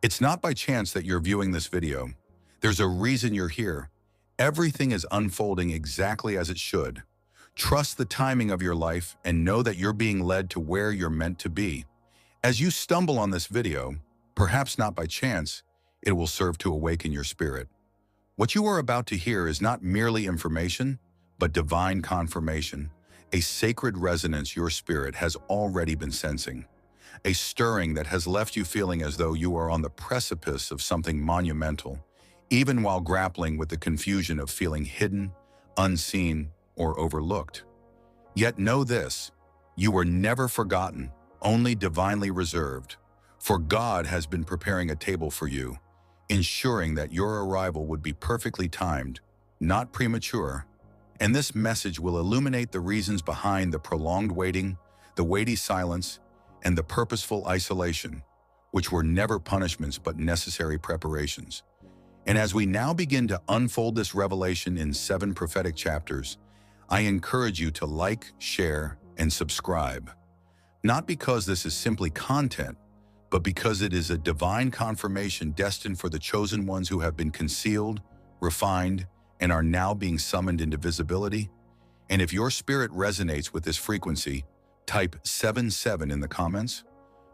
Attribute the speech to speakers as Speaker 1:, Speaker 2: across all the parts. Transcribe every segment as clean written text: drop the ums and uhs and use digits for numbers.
Speaker 1: It's not by chance that you're viewing this video. There's a reason you're here. Everything is unfolding exactly as it should. Trust the timing of your life and know that you're being led to where you're meant to be. As you stumble on this video, perhaps not by chance, it will serve to awaken your spirit. What you are about to hear is not merely information, but divine confirmation, a sacred resonance your spirit has already been sensing, a stirring that has left you feeling as though you are on the precipice of something monumental, even while grappling with the confusion of feeling hidden, unseen, or overlooked. Yet know this, you were never forgotten, only divinely reserved, for God has been preparing a table for you, ensuring that your arrival would be perfectly timed, not premature. And this message will illuminate the reasons behind the prolonged waiting, the weighty silence, and the purposeful isolation, which were never punishments but necessary preparations. And as we now begin to unfold this revelation in 7 prophetic chapters, I encourage you to like, share, and subscribe. Not because this is simply content, but because it is a divine confirmation destined for the chosen ones who have been concealed, refined, and are now being summoned into visibility. And if your spirit resonates with this frequency, type 77 in the comments,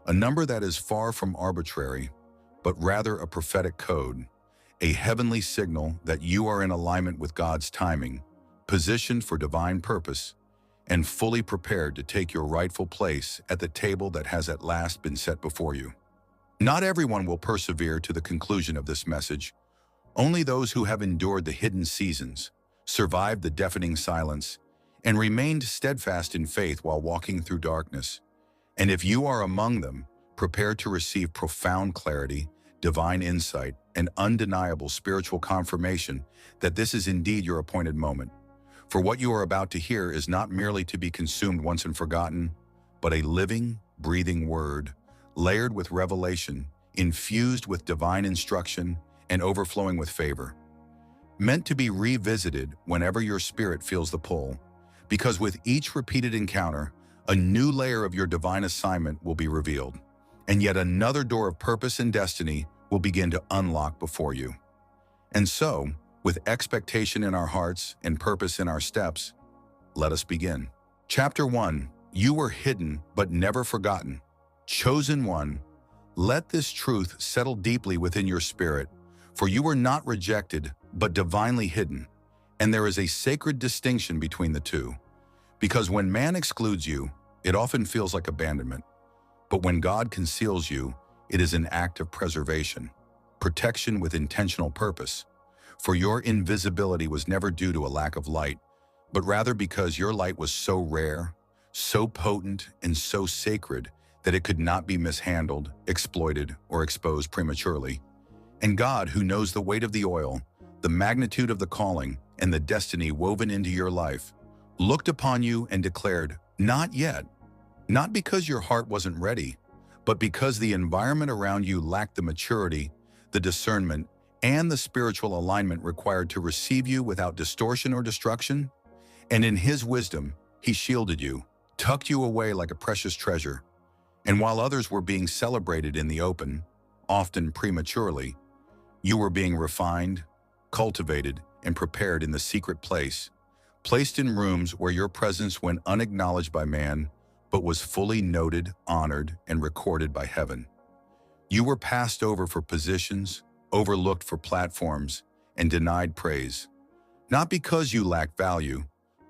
Speaker 1: a number that is far from arbitrary, but rather a prophetic code, a heavenly signal that you are in alignment with God's timing, positioned for divine purpose, and fully prepared to take your rightful place at the table that has at last been set before you. Not everyone will persevere to the conclusion of this message. Only those who have endured the hidden seasons, survived the deafening silence, and remained steadfast in faith while walking through darkness. And if you are among them, prepare to receive profound clarity, divine insight, and undeniable spiritual confirmation that this is indeed your appointed moment. For what you are about to hear is not merely to be consumed once and forgotten, but a living, breathing word, layered with revelation, infused with divine instruction, and overflowing with favor. Meant to be revisited whenever your spirit feels the pull, because with each repeated encounter, a new layer of your divine assignment will be revealed, and yet another door of purpose and destiny will begin to unlock before you. And so, with expectation in our hearts and purpose in our steps, let us begin. Chapter 1, You were hidden but never forgotten. Chosen one, let this truth settle deeply within your spirit, for you were not rejected but divinely hidden. And there is a sacred distinction between the two. Because when man excludes you, it often feels like abandonment. But when God conceals you, it is an act of preservation, protection with intentional purpose. For your invisibility was never due to a lack of light, but rather because your light was so rare, so potent, and so sacred that it could not be mishandled, exploited, or exposed prematurely. And God, who knows the weight of the oil, the magnitude of the calling, and the destiny woven into your life, looked upon you and declared, "Not yet." Not because your heart wasn't ready, but because the environment around you lacked the maturity, the discernment, and the spiritual alignment required to receive you without distortion or destruction. And in His wisdom, He shielded you, tucked you away like a precious treasure. And while others were being celebrated in the open, often prematurely, you were being refined, cultivated, and prepared in the secret place, placed in rooms where your presence went unacknowledged by man, but was fully noted, honored, and recorded by heaven. You were passed over for positions, overlooked for platforms, and denied praise, not because you lacked value,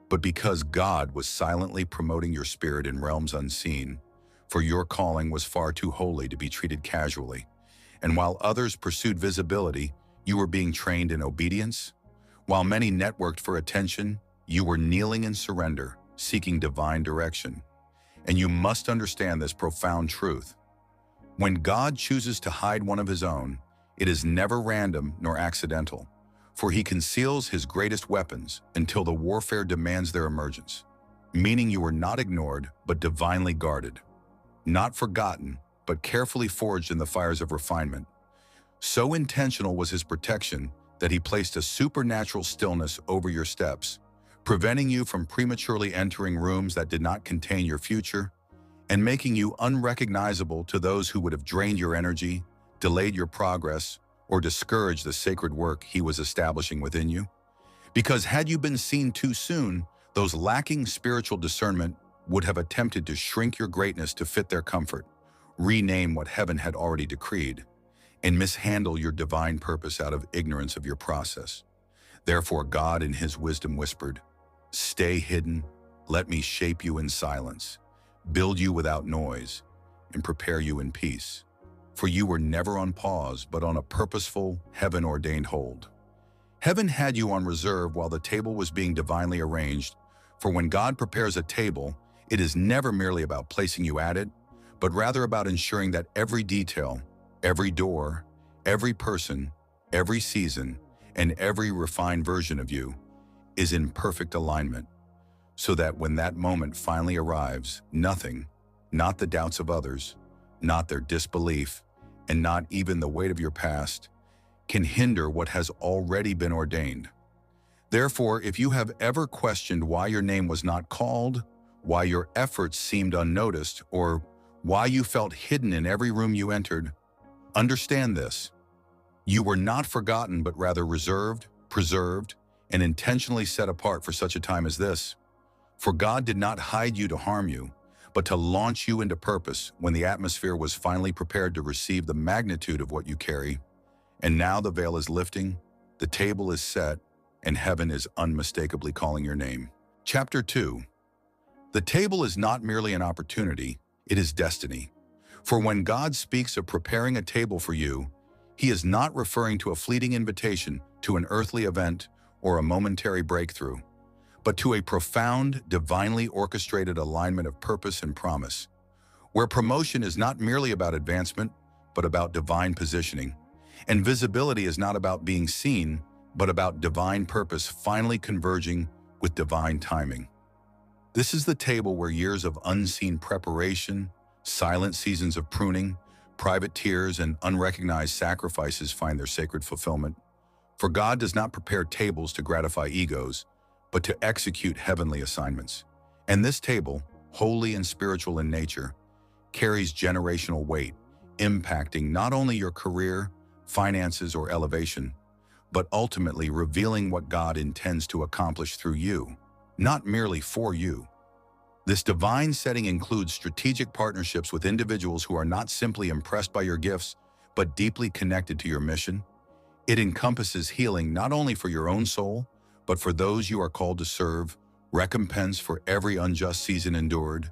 Speaker 1: but because God was silently promoting your spirit in realms unseen, for your calling was far too holy to be treated casually. And while others pursued visibility, you were being trained in obedience. While many networked for attention, you were kneeling in surrender, seeking divine direction. And you must understand this profound truth. When God chooses to hide one of His own, it is never random nor accidental, for He conceals His greatest weapons until the warfare demands their emergence, meaning you were not ignored, but divinely guarded, not forgotten, but carefully forged in the fires of refinement. So intentional was His protection that He placed a supernatural stillness over your steps, preventing you from prematurely entering rooms that did not contain your future, and making you unrecognizable to those who would have drained your energy, delayed your progress, or discouraged the sacred work he was establishing within you? Because had you been seen too soon, those lacking spiritual discernment would have attempted to shrink your greatness to fit their comfort, rename what heaven had already decreed, and mishandle your divine purpose out of ignorance of your process. Therefore, God in his wisdom whispered, "Stay hidden, let me shape you in silence, build you without noise, and prepare you in peace. For you were never on pause, but on a purposeful, heaven-ordained hold." Heaven had you on reserve while the table was being divinely arranged, for when God prepares a table, it is never merely about placing you at it, but rather about ensuring that every detail, every door, every person, every season, and every refined version of you is in perfect alignment, so that when that moment finally arrives, nothing, not the doubts of others, not their disbelief, and not even the weight of your past, can hinder what has already been ordained. Therefore, if you have ever questioned why your name was not called, why your efforts seemed unnoticed, or why you felt hidden in every room you entered, understand this. You were not forgotten, but rather reserved, preserved, and intentionally set apart for such a time as this. For God did not hide you to harm you, but to launch you into purpose when the atmosphere was finally prepared to receive the magnitude of what you carry. And now the veil is lifting, the table is set, and heaven is unmistakably calling your name. Chapter 2. The table is not merely an opportunity, it is destiny. For when God speaks of preparing a table for you, he is not referring to a fleeting invitation to an earthly event or a momentary breakthrough, but to a profound, divinely orchestrated alignment of purpose and promise, where promotion is not merely about advancement, but about divine positioning. And visibility is not about being seen, but about divine purpose finally converging with divine timing. This is the table where years of unseen preparation, silent seasons of pruning, private tears, and unrecognized sacrifices find their sacred fulfillment. For God does not prepare tables to gratify egos, but to execute heavenly assignments. And this table, holy and spiritual in nature, carries generational weight, impacting not only your career, finances, or elevation, but ultimately revealing what God intends to accomplish through you, not merely for you. This divine setting includes strategic partnerships with individuals who are not simply impressed by your gifts, but deeply connected to your mission. It encompasses healing not only for your own soul, but for those you are called to serve, recompense for every unjust season endured,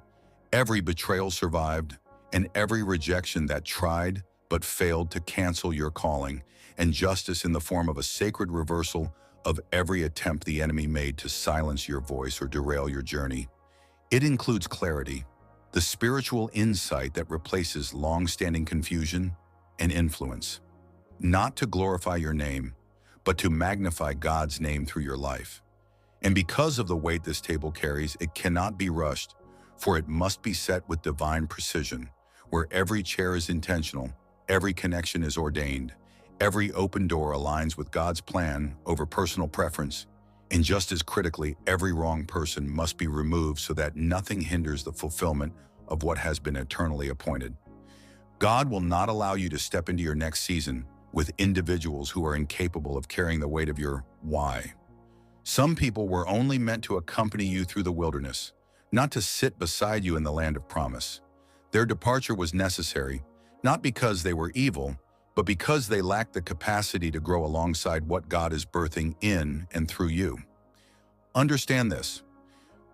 Speaker 1: every betrayal survived, and every rejection that tried but failed to cancel your calling, and justice in the form of a sacred reversal of every attempt the enemy made to silence your voice or derail your journey. It includes clarity, the spiritual insight that replaces long-standing confusion, and influence, not to glorify your name, but to magnify God's name through your life. And because of the weight this table carries, it cannot be rushed, for it must be set with divine precision, where every chair is intentional, every connection is ordained, every open door aligns with God's plan over personal preference, and just as critically, every wrong person must be removed so that nothing hinders the fulfillment of what has been eternally appointed. God will not allow you to step into your next season with individuals who are incapable of carrying the weight of your why. Some people were only meant to accompany you through the wilderness, not to sit beside you in the land of promise. Their departure was necessary, not because they were evil, but because they lacked the capacity to grow alongside what God is birthing in and through you. Understand this.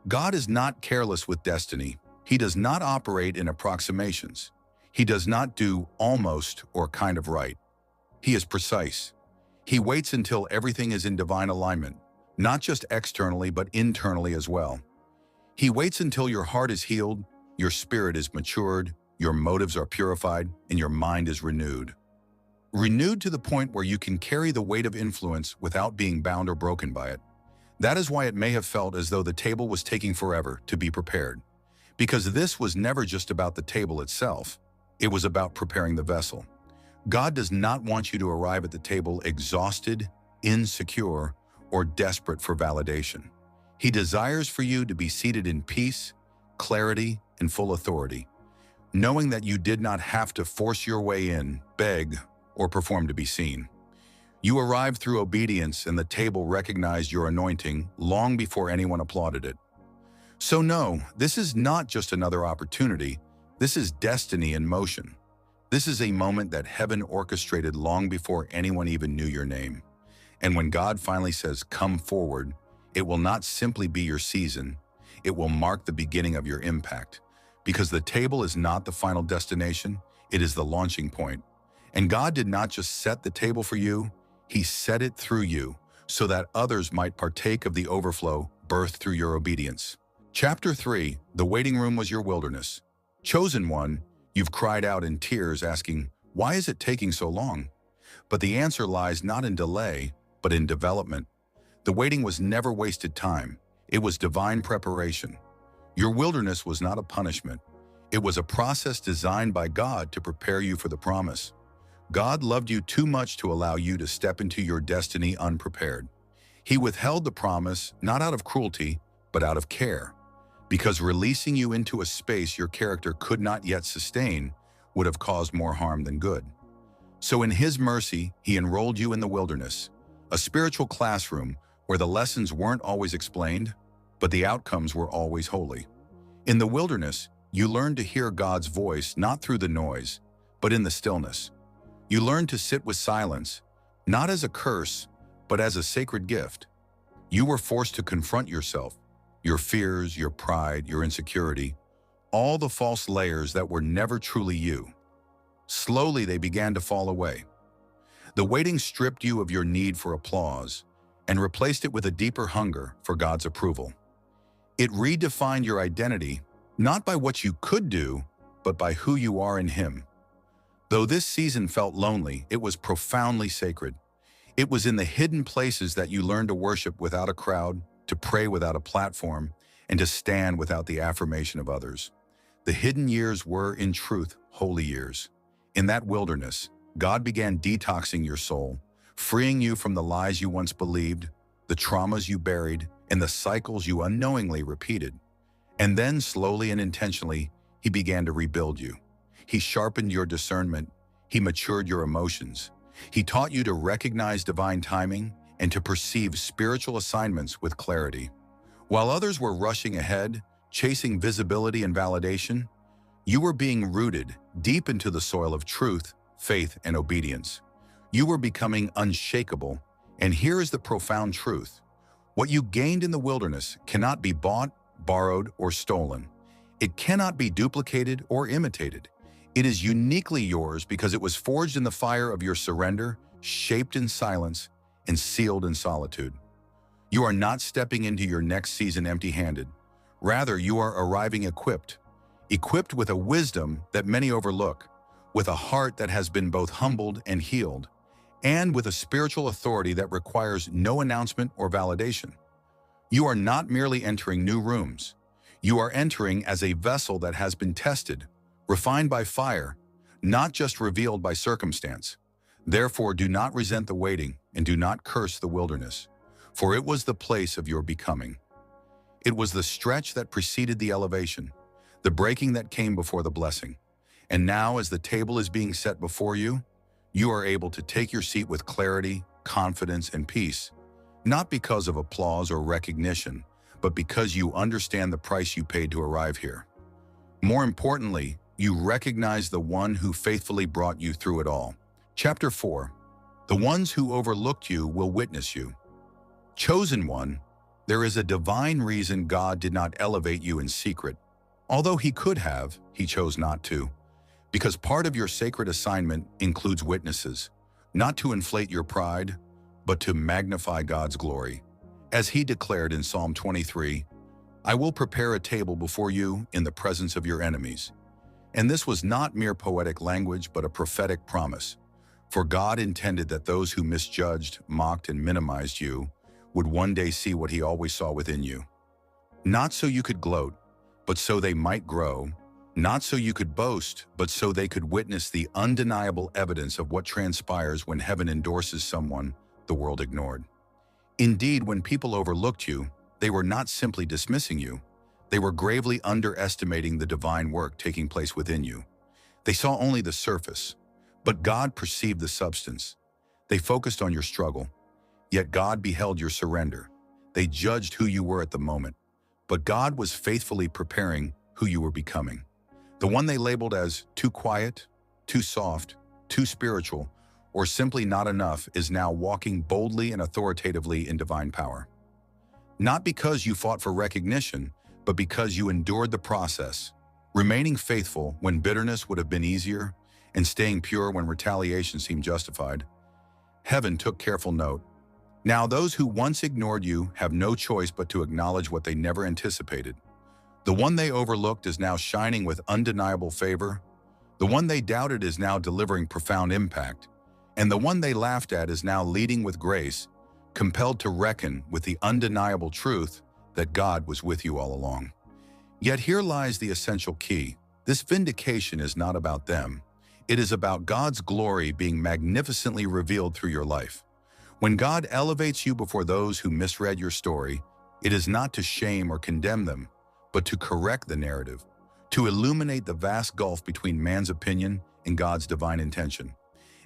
Speaker 1: God is not careless with destiny. He does not operate in approximations. He does not do almost or kind of right. He is precise. He waits until everything is in divine alignment, not just externally, but internally as well. He waits until your heart is healed, your spirit is matured, your motives are purified, and your mind is renewed. Renewed to the point where you can carry the weight of influence without being bound or broken by it. That is why it may have felt as though the table was taking forever to be prepared. Because this was never just about the table itself. It was about preparing the vessel. God does not want you to arrive at the table exhausted, insecure, or desperate for validation. He desires for you to be seated in peace, clarity, and full authority, knowing that you did not have to force your way in, beg, or perform to be seen. You arrived through obedience, and the table recognized your anointing long before anyone applauded it. So no, this is not just another opportunity. This is destiny in motion. This is a moment that heaven orchestrated long before anyone even knew your name. And when God finally says, "Come forward," it will not simply be your season. It will mark the beginning of your impact. Because the table is not the final destination, it is the launching point. And God did not just set the table for you, He set it through you so that others might partake of the overflow birthed through your obedience. Chapter 3, the waiting room was your wilderness. Chosen one, you've cried out in tears asking, "Why is it taking so long?" But the answer lies not in delay, but in development. The waiting was never wasted time. It was divine preparation. Your wilderness was not a punishment. It was a process designed by God to prepare you for the promise. God loved you too much to allow you to step into your destiny unprepared. He withheld the promise not out of cruelty, but out of care. Because releasing you into a space your character could not yet sustain would have caused more harm than good. So in His mercy, He enrolled you in the wilderness, a spiritual classroom where the lessons weren't always explained, but the outcomes were always holy. In the wilderness, you learned to hear God's voice not through the noise, but in the stillness. You learned to sit with silence, not as a curse, but as a sacred gift. You were forced to confront yourself, your fears, your pride, your insecurity, all the false layers that were never truly you. Slowly, they began to fall away. The waiting stripped you of your need for applause and replaced it with a deeper hunger for God's approval. It redefined your identity, not by what you could do, but by who you are in Him. Though this season felt lonely, it was profoundly sacred. It was in the hidden places that you learned to worship without a crowd, to pray without a platform, and to stand without the affirmation of others. The hidden years were, in truth, holy years. In that wilderness, God began detoxing your soul, freeing you from the lies you once believed, the traumas you buried, and the cycles you unknowingly repeated. And then, slowly and intentionally, He began to rebuild you. He sharpened your discernment. He matured your emotions. He taught you to recognize divine timing and to perceive spiritual assignments with clarity. While others were rushing ahead, chasing visibility and validation, you were being rooted deep into the soil of truth, faith, and obedience. You were becoming unshakable, and here is the profound truth. What you gained in the wilderness cannot be bought, borrowed, or stolen. It cannot be duplicated or imitated. It is uniquely yours because it was forged in the fire of your surrender, shaped in silence, and sealed in solitude. You are not stepping into your next season empty-handed. Rather, you are arriving equipped with a wisdom that many overlook, with a heart that has been both humbled and healed, and with a spiritual authority that requires no announcement or validation. You are not merely entering new rooms. You are entering as a vessel that has been tested, refined by fire, not just revealed by circumstance. Therefore, do not resent the waiting and do not curse the wilderness, for it was the place of your becoming. It was the stretch that preceded the elevation, the breaking that came before the blessing. And now, as the table is being set before you, you are able to take your seat with clarity, confidence, and peace, not because of applause or recognition, but because you understand the price you paid to arrive here. More importantly, you recognize the one who faithfully brought you through it all. Chapter 4. The ones who overlooked you will witness you. Chosen one, there is a divine reason God did not elevate you in secret. Although He could have, He chose not to. Because part of your sacred assignment includes witnesses, not to inflate your pride, but to magnify God's glory. As He declared in Psalm 23, "I will prepare a table before you in the presence of your enemies." And this was not mere poetic language, but a prophetic promise. For God intended that those who misjudged, mocked, and minimized you would one day see what He always saw within you. Not so you could gloat, but so they might grow. Not so you could boast, but so they could witness the undeniable evidence of what transpires when heaven endorses someone the world ignored. Indeed, when people overlooked you, they were not simply dismissing you. They were gravely underestimating the divine work taking place within you. They saw only the surface, but God perceived the substance. They focused on your struggle, yet God beheld your surrender. They judged who you were at the moment, but God was faithfully preparing who you were becoming. The one they labeled as too quiet, too soft, too spiritual, or simply not enough is now walking boldly and authoritatively in divine power. Not because you fought for recognition, but because you endured the process, remaining faithful when bitterness would have been easier and staying pure when retaliation seemed justified. Heaven took careful note. Now those who once ignored you have no choice but to acknowledge what they never anticipated. The one they overlooked is now shining with undeniable favor. The one they doubted is now delivering profound impact. And the one they laughed at is now leading with grace, compelled to reckon with the undeniable truth that God was with you all along. Yet here lies the essential key. This vindication is not about them. It is about God's glory being magnificently revealed through your life. When God elevates you before those who misread your story, it is not to shame or condemn them, but to correct the narrative, to illuminate the vast gulf between man's opinion and God's divine intention,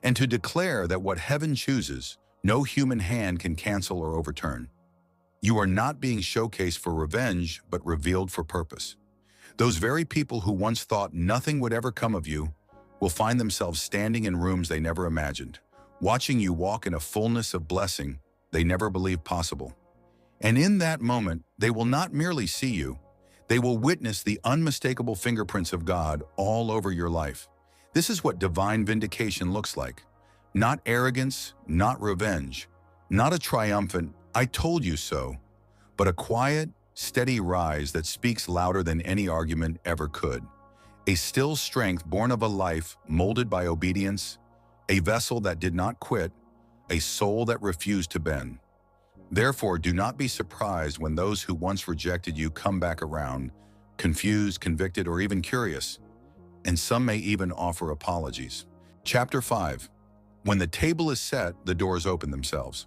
Speaker 1: and to declare that what heaven chooses, no human hand can cancel or overturn. You are not being showcased for revenge, but revealed for purpose. Those very people who once thought nothing would ever come of you will find themselves standing in rooms they never imagined, watching you walk in a fullness of blessing they never believed possible. And in that moment, they will not merely see you, they will witness the unmistakable fingerprints of God all over your life. This is what divine vindication looks like. Not arrogance, not revenge, not a triumphant, "I told you so," but a quiet, steady rise that speaks louder than any argument ever could. A still strength born of a life molded by obedience, a vessel that did not quit, a soul that refused to bend. Therefore, do not be surprised when those who once rejected you come back around, confused, convicted, or even curious. And some may even offer apologies. Chapter 5. When the table is set, the doors open themselves.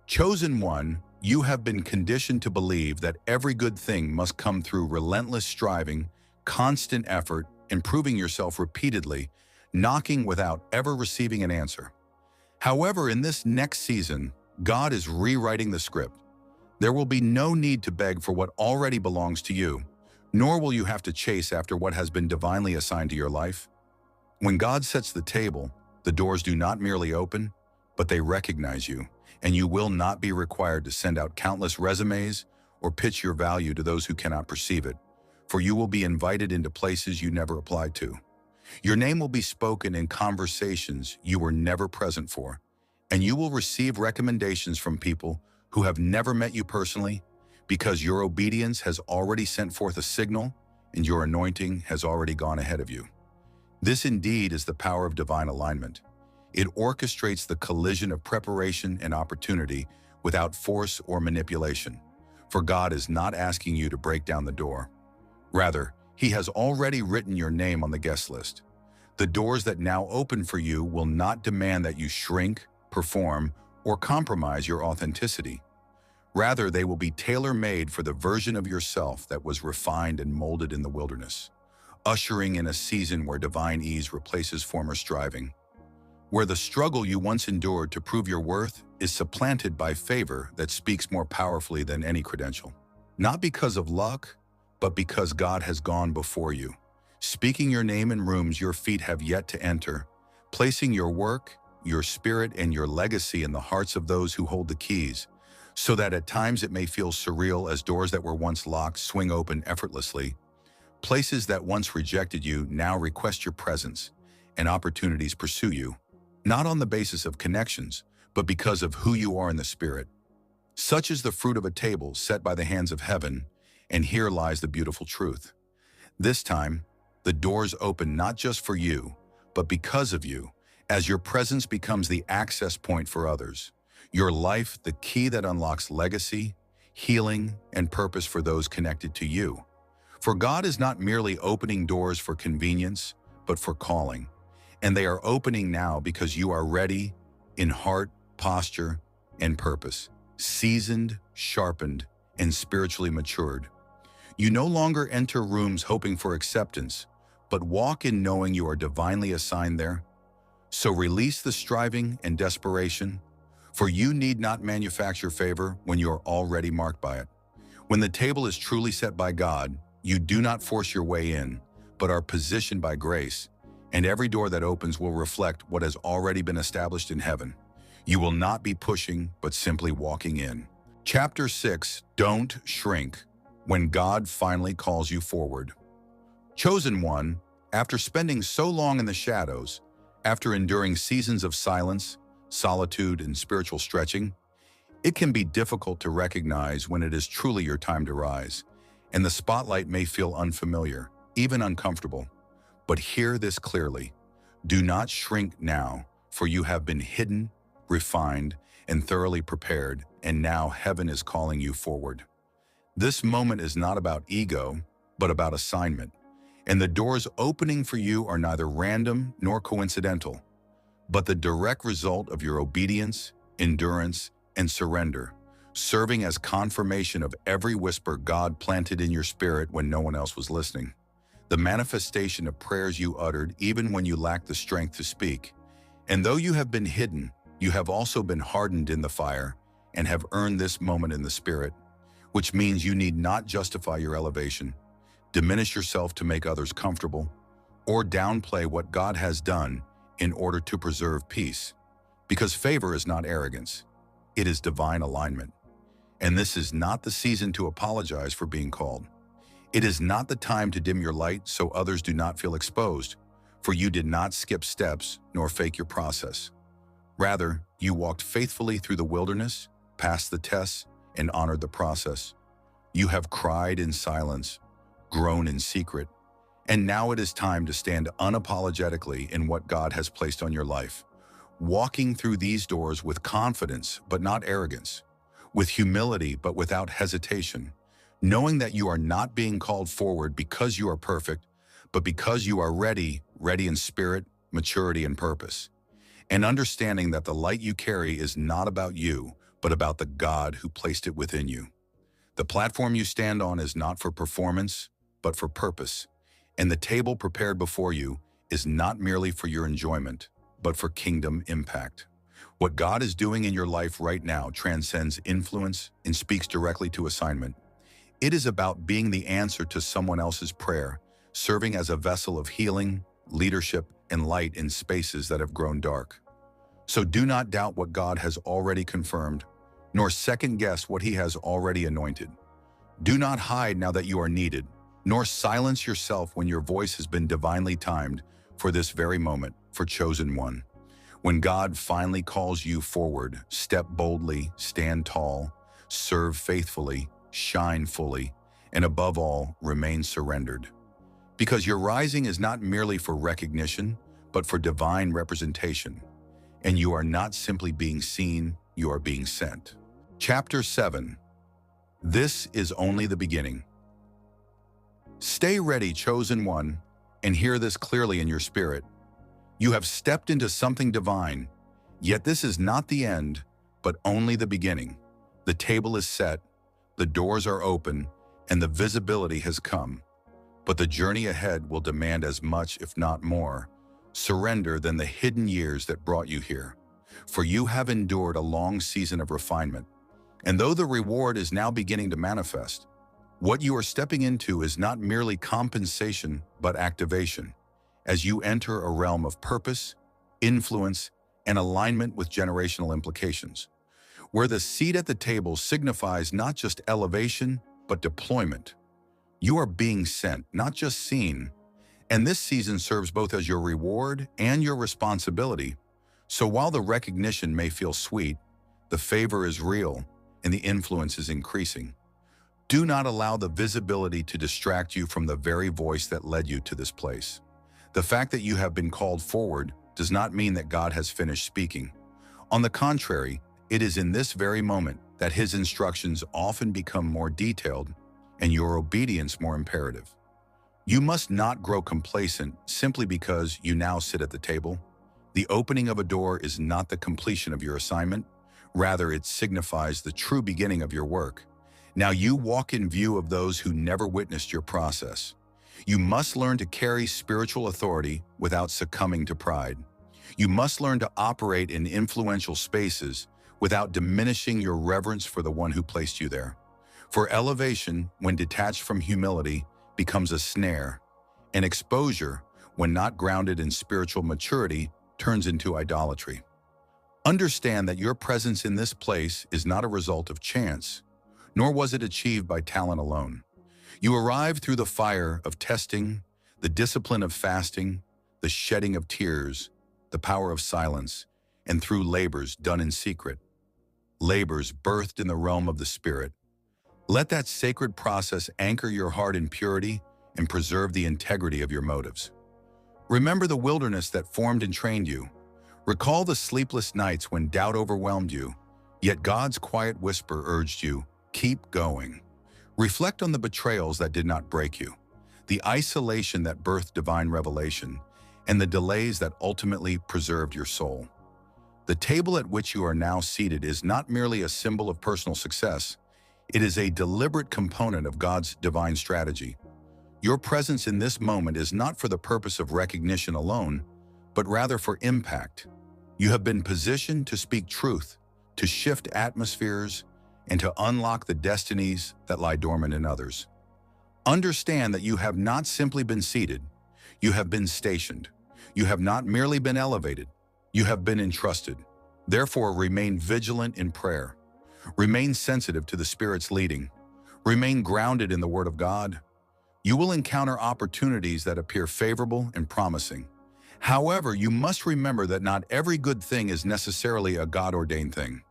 Speaker 1: Chosen one, you have been conditioned to believe that every good thing must come through relentless striving, constant effort, improving yourself repeatedly, knocking without ever receiving an answer. However, in this next season, God is rewriting the script. There will be no need to beg for what already belongs to you, nor will you have to chase after what has been divinely assigned to your life. When God sets the table, the doors do not merely open, but they recognize you, and you will not be required to send out countless resumes or pitch your value to those who cannot perceive it, for you will be invited into places you never applied to. Your name will be spoken in conversations you were never present for, and you will receive recommendations from people who have never met you personally, because your obedience has already sent forth a signal and your anointing has already gone ahead of you. This indeed is the power of divine alignment. It orchestrates the collision of preparation and opportunity without force or manipulation. For God is not asking you to break down the door. Rather, He has already written your name on the guest list. The doors that now open for you will not demand that you shrink, perform, or compromise your authenticity. Rather, they will be tailor-made for the version of yourself that was refined and molded in the wilderness, ushering in a season where divine ease replaces former striving, where the struggle you once endured to prove your worth is supplanted by favor that speaks more powerfully than any credential. Not because of luck, but because God has gone before you, speaking your name in rooms your feet have yet to enter, placing your work, your spirit, and your legacy in the hearts of those who hold the keys, so that at times it may feel surreal as doors that were once locked swing open effortlessly. Places that once rejected you now request your presence, and opportunities pursue you, not on the basis of connections, but because of who you are in the Spirit. Such is the fruit of a table set by the hands of heaven, and here lies the beautiful truth. This time, the doors open not just for you, but because of you, as your presence becomes the access point for others. Your life, the key that unlocks legacy, healing, and purpose for those connected to you. For God is not merely opening doors for convenience, but for calling. And they are opening now because you are ready in heart, posture, and purpose, seasoned, sharpened, and spiritually matured. You no longer enter rooms hoping for acceptance, but walk in knowing you are divinely assigned there. So release the striving and desperation, for you need not manufacture favor when you are already marked by it. When the table is truly set by God, you do not force your way in, but are positioned by grace, and every door that opens will reflect what has already been established in heaven. You will not be pushing, but simply walking in. Chapter 6, Don't Shrink, when God finally calls you forward. Chosen one, after spending so long in the shadows, after enduring seasons of silence, solitude, and spiritual stretching, it can be difficult to recognize when it is truly your time to rise, and the spotlight may feel unfamiliar, even uncomfortable. But hear this clearly. Do not shrink now, for you have been hidden, refined, and thoroughly prepared, and now heaven is calling you forward. This moment is not about ego, but about assignment, and the doors opening for you are neither random nor coincidental, but the direct result of your obedience, endurance, and surrender, serving as confirmation of every whisper God planted in your spirit when no one else was listening. The manifestation of prayers you uttered even when you lacked the strength to speak. And though you have been hidden, you have also been hardened in the fire and have earned this moment in the spirit, which means you need not justify your elevation, diminish yourself to make others comfortable, or downplay what God has done in order to preserve peace. Because favor is not arrogance. It is divine alignment. And this is not the season to apologize for being called. It is not the time to dim your light so others do not feel exposed, for you did not skip steps nor fake your process. Rather, you walked faithfully through the wilderness, passed the tests, and honored the process. You have cried in silence, grown in secret, and now it is time to stand unapologetically in what God has placed on your life. Walking through these doors with confidence but not arrogance, with humility but without hesitation, knowing that you are not being called forward because you are perfect, but because you are ready in spirit, maturity, and purpose. And understanding that the light you carry is not about you, but about the God who placed it within you. The platform you stand on is not for performance, but for purpose. And the table prepared before you is not merely for your enjoyment, but for kingdom impact. What God is doing in your life right now transcends influence and speaks directly to assignment. It is about being the answer to someone else's prayer, serving as a vessel of healing, leadership, and light in spaces that have grown dark. So do not doubt what God has already confirmed, nor second-guess what He has already anointed. Do not hide now that you are needed, nor silence yourself when your voice has been divinely timed for this very moment, for chosen one. When God finally calls you forward, step boldly, stand tall, serve faithfully, shine fully, and above all, remain surrendered. Because your rising is not merely for recognition, but for divine representation. And you are not simply being seen, you are being sent. Chapter 7. This is only the beginning. Stay ready, chosen one, and hear this clearly in your spirit. You have stepped into something divine, yet this is not the end, but only the beginning. The table is set, the doors are open, and the visibility has come. But the journey ahead will demand as much, if not more, surrender than the hidden years that brought you here. For you have endured a long season of refinement, and though the reward is now beginning to manifest, what you are stepping into is not merely compensation, but activation, as you enter a realm of purpose, influence, and alignment with generational implications, where the seat at the table signifies not just elevation, but deployment. You are being sent, not just seen, and this season serves both as your reward and your responsibility. So while the recognition may feel sweet, the favor is real, and the influence is increasing. Do not allow the visibility to distract you from the very voice that led you to this place. The fact that you have been called forward does not mean that God has finished speaking. On the contrary, it is in this very moment that His instructions often become more detailed and your obedience more imperative. You must not grow complacent simply because you now sit at the table. The opening of a door is not the completion of your assignment. Rather, it signifies the true beginning of your work. Now you walk in view of those who never witnessed your process. You must learn to carry spiritual authority without succumbing to pride. You must learn to operate in influential spaces without diminishing your reverence for the one who placed you there. For elevation, when detached from humility, becomes a snare, and exposure, when not grounded in spiritual maturity, turns into idolatry. Understand that your presence in this place is not a result of chance, nor was it achieved by talent alone. You arrived through the fire of testing, the discipline of fasting, the shedding of tears, the power of silence, and through labors done in secret, labors birthed in the realm of the Spirit. Let that sacred process anchor your heart in purity and preserve the integrity of your motives. Remember the wilderness that formed and trained you. Recall the sleepless nights when doubt overwhelmed you, yet God's quiet whisper urged you, keep going. Reflect on the betrayals that did not break you, the isolation that birthed divine revelation, and the delays that ultimately preserved your soul. The table at which you are now seated is not merely a symbol of personal success, it is a deliberate component of God's divine strategy. Your presence in this moment is not for the purpose of recognition alone, but rather for impact. You have been positioned to speak truth, to shift atmospheres, and to unlock the destinies that lie dormant in others. Understand that you have not simply been seated, you have been stationed. You have not merely been elevated, you have been entrusted. Therefore, remain vigilant in prayer. Remain sensitive to the Spirit's leading. Remain grounded in the Word of God. You will encounter opportunities that appear favorable and promising. However, you must remember that not every good thing is necessarily a God-ordained thing.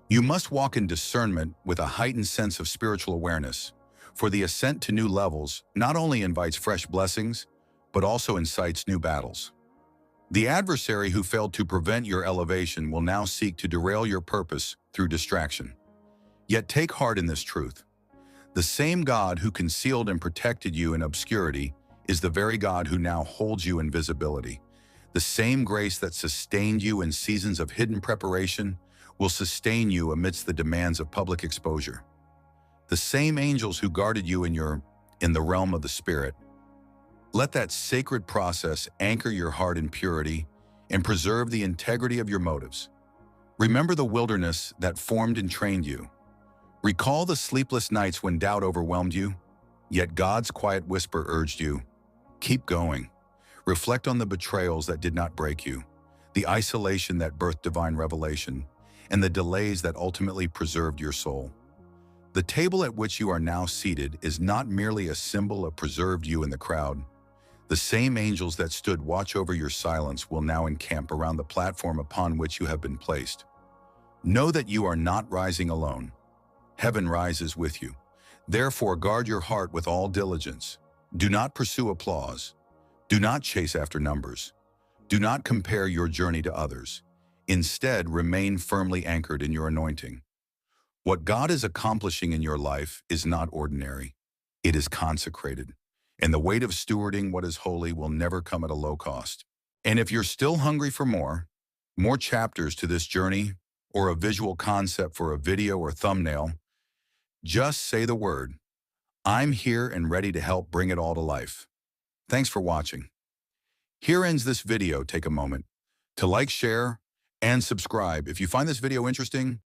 Speaker 1: You must walk in discernment with a heightened sense of spiritual awareness, for the ascent to new levels not only invites fresh blessings, but also incites new battles. The adversary who failed to prevent your elevation will now seek to derail your purpose through distraction. Yet take heart in this truth. The same God who concealed and protected you in obscurity is the very God who now holds you in visibility. The same grace that sustained you in seasons of hidden preparation will sustain you amidst the demands of public exposure. The same angels who guarded you in the realm of the Spirit. Let that sacred process anchor your heart in purity and preserve the integrity of your motives. Remember the wilderness that formed and trained you. Recall the sleepless nights when doubt overwhelmed you, yet God's quiet whisper urged you, keep going. Reflect on the betrayals that did not break you, the isolation that birthed divine revelation, and the delays that ultimately preserved your soul. The table at which you are now seated is not merely a symbol of preserved you in the crowd. The same angels that stood watch over your silence will now encamp around the platform upon which you have been placed. Know that you are not rising alone. Heaven rises with you. Therefore, guard your heart with all diligence. Do not pursue applause. Do not chase after numbers. Do not compare your journey to others. Instead, remain firmly anchored in your anointing. What God is accomplishing in your life is not ordinary. It is consecrated. And the weight of stewarding what is holy will never come at a low cost. And if you're still hungry for more chapters to this journey, or a visual concept for a video or thumbnail, just say the word. I'm here and ready to help bring it all to life. Thanks for watching. Here ends this video. Take a moment to like, share, and subscribe. If you find this video interesting,